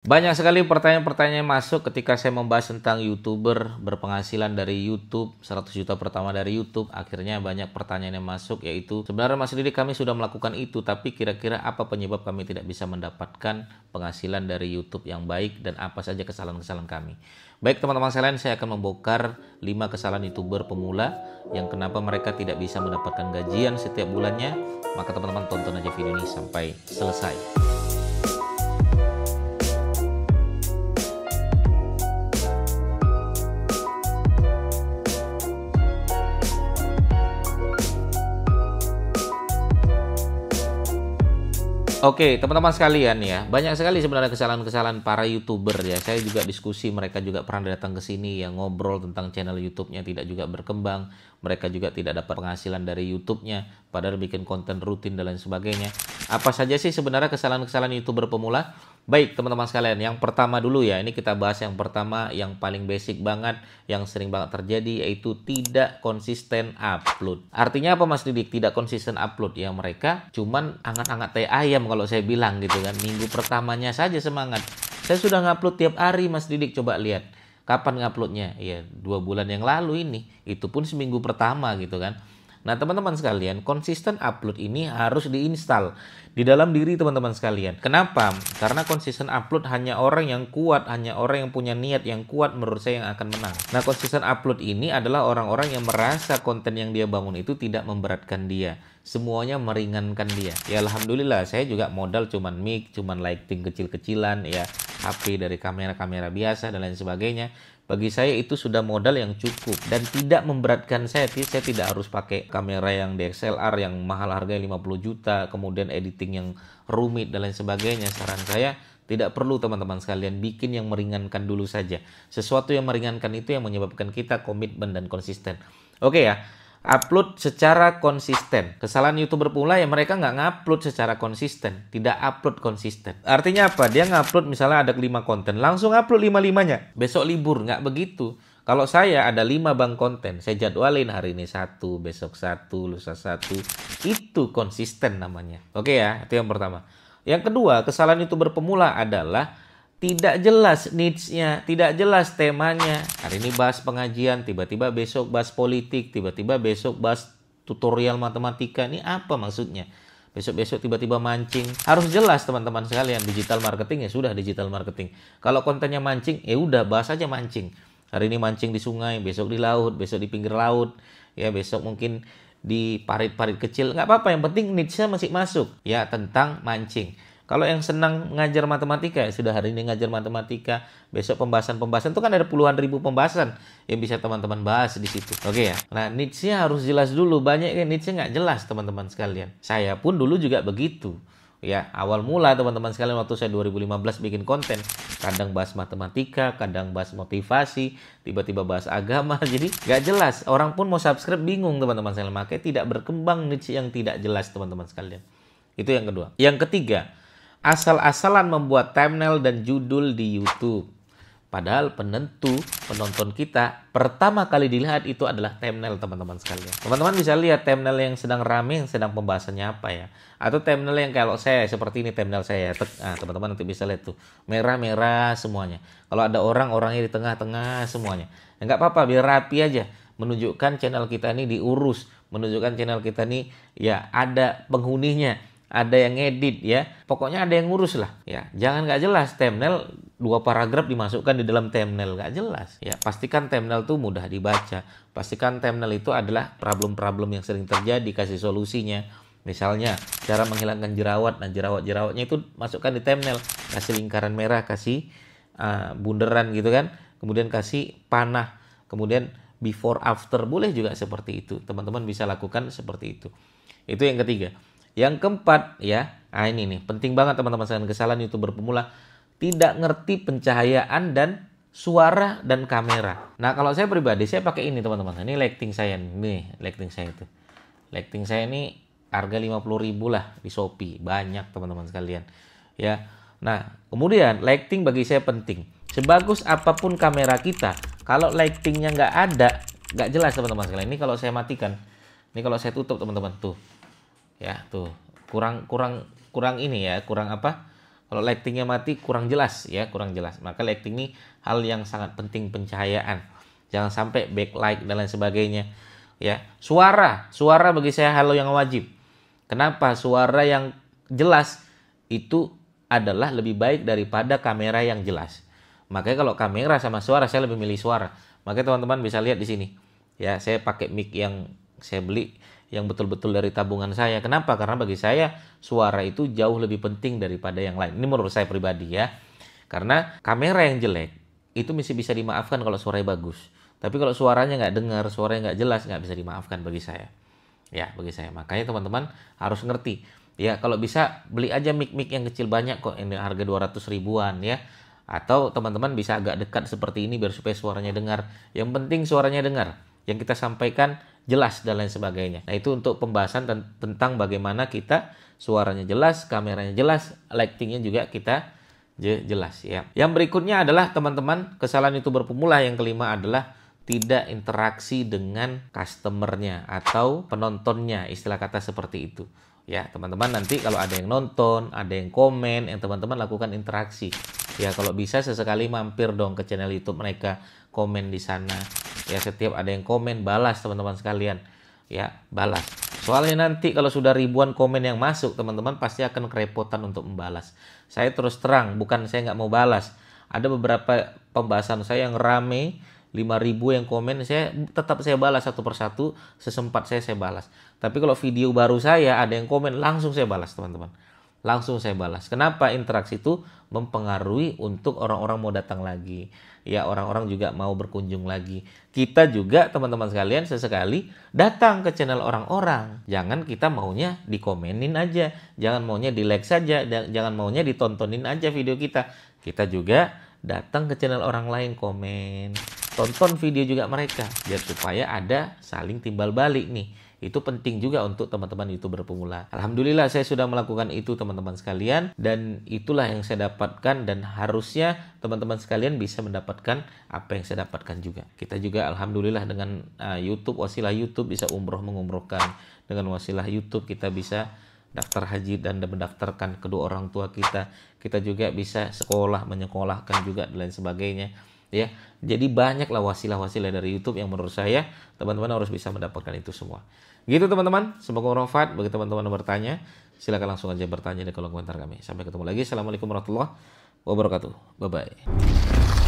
Banyak sekali pertanyaan-pertanyaan masuk ketika saya membahas tentang YouTuber berpenghasilan dari YouTube, 100 juta pertama dari YouTube. Akhirnya banyak pertanyaan yang masuk, yaitu sebenarnya Mas Didik kami sudah melakukan itu, tapi kira-kira apa penyebab kami tidak bisa mendapatkan penghasilan dari YouTube yang baik dan apa saja kesalahan-kesalahan kami. Baik teman-teman sekalian, saya akan membongkar 5 kesalahan YouTuber pemula yang kenapa mereka tidak bisa mendapatkan gajian setiap bulannya. Maka teman-teman tonton aja video ini sampai selesai. Oke, teman-teman sekalian ya, banyak sekali sebenarnya kesalahan-kesalahan para YouTuber ya. Saya juga diskusi, mereka juga pernah datang ke sini yang ngobrol tentang channel YouTube-nya tidak juga berkembang. Mereka juga tidak dapat penghasilan dari YouTube-nya, padahal bikin konten rutin dan lain sebagainya. Apa saja sih sebenarnya kesalahan-kesalahan YouTuber pemula? Baik, teman-teman sekalian, yang pertama dulu ya, ini kita bahas yang pertama, yang paling basic banget, yang sering banget terjadi, yaitu tidak konsisten upload. Artinya apa Mas Didik? Tidak konsisten upload ya, mereka cuman angat-angat teh ayam kalau saya bilang gitu kan. Minggu pertamanya saja semangat. Saya sudah ngupload tiap hari Mas Didik, coba lihat. Kapan nguploadnya? Ya 2 bulan yang lalu ini. Itu pun seminggu pertama gitu kan. Nah teman-teman sekalian, konsisten upload ini harus diinstal di dalam diri teman-teman sekalian. Kenapa? Karena konsisten upload hanya orang yang kuat, hanya orang yang punya niat yang kuat menurut saya yang akan menang. Nah konsisten upload ini adalah orang-orang yang merasa konten yang dia bangun itu tidak memberatkan dia. Semuanya meringankan dia. Ya alhamdulillah, saya juga modal cuman mic, cuman lighting kecil-kecilan ya, HP dari kamera-kamera biasa dan lain sebagainya. Bagi saya itu sudah modal yang cukup dan tidak memberatkan saya. Saya tidak harus pakai kamera yang DSLR yang mahal harganya 50 juta, kemudian editing yang rumit dan lain sebagainya. Saran saya tidak perlu teman-teman sekalian, bikin yang meringankan dulu saja. Sesuatu yang meringankan itu yang menyebabkan kita komitmen dan konsisten. Oke ya. Upload secara konsisten. Kesalahan YouTuber pula ya, mereka nggak ngupload secara konsisten, tidak upload konsisten. Artinya apa? Dia ngupload misalnya ada 5 konten, langsung upload 5-5-nya. Besok libur, nggak begitu. Kalau saya ada 5 bank konten, saya jadwalin hari ini 1, besok 1, lusa 1. Itu konsisten namanya. Oke ya, itu yang pertama. Yang kedua, kesalahan YouTuber pemula adalah tidak jelas niche-nya, tidak jelas temanya. Hari ini bahas pengajian, tiba-tiba besok bahas politik, tiba-tiba besok bahas tutorial matematika. Ini apa maksudnya? Besok-besok tiba-tiba mancing. Harus jelas teman-teman sekalian, digital marketing ya sudah digital marketing. Kalau kontennya mancing, ya udah bahas aja mancing. Hari ini mancing di sungai, besok di laut, besok di pinggir laut, ya besok mungkin di parit-parit kecil. Nggak apa-apa, yang penting niche-nya masih masuk. Ya tentang mancing. Kalau yang senang ngajar matematika, ya sudah hari ini ngajar matematika, besok pembahasan-pembahasan itu kan ada puluhan ribu pembahasan yang bisa teman-teman bahas di situ. Oke ya. Nah, niche-nya harus jelas dulu. Banyak yang niche-nya nggak jelas teman-teman sekalian. Saya pun dulu juga begitu. Ya, awal mula teman-teman sekalian waktu saya 2015 bikin konten, kadang bahas matematika, kadang bahas motivasi, tiba-tiba bahas agama. Jadi nggak jelas. Orang pun mau subscribe bingung teman-teman sekalian. Makanya tidak berkembang niche yang tidak jelas teman-teman sekalian. Itu yang kedua. Yang ketiga, asal-asalan membuat thumbnail dan judul di YouTube. Padahal penonton kita pertama kali dilihat itu adalah thumbnail teman-teman sekalian. Teman-teman bisa lihat thumbnail yang sedang rame, yang sedang pembahasannya apa ya. Atau thumbnail yang kalau saya seperti ini thumbnail saya. Nah, teman-teman nanti bisa lihat tuh. Merah-merah semuanya. Kalau ada orangnya di tengah-tengah semuanya. Ya, nggak apa-apa, biar rapi aja. Menunjukkan channel kita ini diurus. Menunjukkan channel kita ini ya ada penghuninya. Ada yang ngedit ya, pokoknya ada yang ngurus lah ya. Jangan nggak jelas thumbnail 2 paragraf dimasukkan di dalam thumbnail, nggak jelas ya. Pastikan thumbnail tuh mudah dibaca, pastikan thumbnail itu adalah problem-problem yang sering terjadi, kasih solusinya. Misalnya cara menghilangkan jerawat, nah jerawat-jerawatnya itu masukkan di thumbnail, kasih lingkaran merah, kasih bunderan gitu kan, kemudian kasih panah, kemudian before after, boleh juga seperti itu. Teman-teman bisa lakukan seperti itu. Itu yang ketiga. Yang keempat ya, ini nih penting banget teman-teman sekalian, kesalahan YouTuber pemula, tidak ngerti pencahayaan dan suara dan kamera. Nah kalau saya pribadi saya pakai ini teman-teman. Ini lighting saya nih, lighting saya itu. Lighting saya ini harga 50.000 lah di Shopee, banyak teman-teman sekalian. Ya. Nah, kemudian lighting bagi saya penting. Sebagus apapun kamera kita, kalau lightingnya nggak ada, nggak jelas teman-teman sekalian. Ini kalau saya matikan, ini kalau saya tutup teman-teman tuh. Ya tuh kurang ini ya, kurang apa, Kalau lightingnya mati kurang jelas ya, kurang jelas. Maka lighting ini hal yang sangat penting, pencahayaan. Jangan sampai backlight dan lain sebagainya. Ya, suara bagi saya hal yang wajib. Kenapa? Suara yang jelas itu adalah lebih baik daripada kamera yang jelas. Makanya kalau kamera sama suara, saya lebih milih suara. Makanya teman-teman bisa lihat di sini. Ya, saya pakai mic yang saya beli yang betul-betul dari tabungan saya. Kenapa? Karena bagi saya suara itu jauh lebih penting daripada yang lain. Ini menurut saya pribadi ya. Karena kamera yang jelek itu masih bisa dimaafkan kalau suaranya bagus. Tapi kalau suaranya nggak dengar, suaranya nggak jelas, nggak bisa dimaafkan bagi saya. Ya, bagi saya. Makanya teman-teman harus ngerti. Ya, kalau bisa beli aja mic-mic yang kecil banyak kok. Ini harga 200 ribuan ya. Atau teman-teman bisa agak dekat seperti ini biar supaya suaranya dengar. Yang penting suaranya dengar. Yang kita sampaikan jelas dan lain sebagainya. Nah, itu untuk pembahasan tentang bagaimana kita suaranya jelas, kameranya jelas, lightingnya juga kita jelas ya. Yang berikutnya adalah teman-teman, kesalahan YouTuber pemula yang kelima adalah tidak interaksi dengan customernya atau penontonnya, istilah kata seperti itu. Ya, teman-teman nanti kalau ada yang nonton, ada yang komen, yang teman-teman lakukan interaksi. Ya, kalau bisa sesekali mampir dong ke channel YouTube mereka, komen di sana. Ya, setiap ada yang komen, balas teman-teman sekalian. Ya, balas. Soalnya nanti kalau sudah ribuan komen yang masuk, teman-teman pasti akan kerepotan untuk membalas. Saya terus terang, bukan saya nggak mau balas. Ada beberapa pembahasan saya yang rame, 5.000 yang komen, tetap saya balas satu persatu, sesempat saya balas. Tapi kalau video baru saya ada yang komen, langsung saya balas teman-teman. Langsung saya balas. Kenapa? Interaksi itu mempengaruhi untuk orang-orang mau datang lagi. Ya, orang-orang juga mau berkunjung lagi. Kita juga teman-teman sekalian sesekali datang ke channel orang-orang. Jangan kita maunya dikomenin aja. Jangan maunya di like saja. Jangan maunya ditontonin aja video kita. Kita juga datang ke channel orang lain, komen. Tonton video juga mereka. Biar supaya ada saling timbal balik nih. Itu penting juga untuk teman-teman YouTuber pemula. Alhamdulillah saya sudah melakukan itu teman-teman sekalian. Dan itulah yang saya dapatkan. Dan harusnya teman-teman sekalian bisa mendapatkan apa yang saya dapatkan juga. Kita juga Alhamdulillah dengan YouTube, wasilah YouTube bisa umroh mengumrohkan. Dengan wasilah YouTube kita bisa daftar haji dan mendaftarkan kedua orang tua kita. Kita juga bisa sekolah, menyekolahkan juga dan lain sebagainya. Ya, jadi banyaklah wasilah-wasilah dari YouTube yang menurut saya teman-teman harus bisa mendapatkan itu semua. Gitu teman-teman, semoga bermanfaat bagi teman-teman yang bertanya. Silakan langsung aja bertanya di kolom komentar kami. Sampai ketemu lagi. Assalamualaikum warahmatullahi wabarakatuh. Bye bye.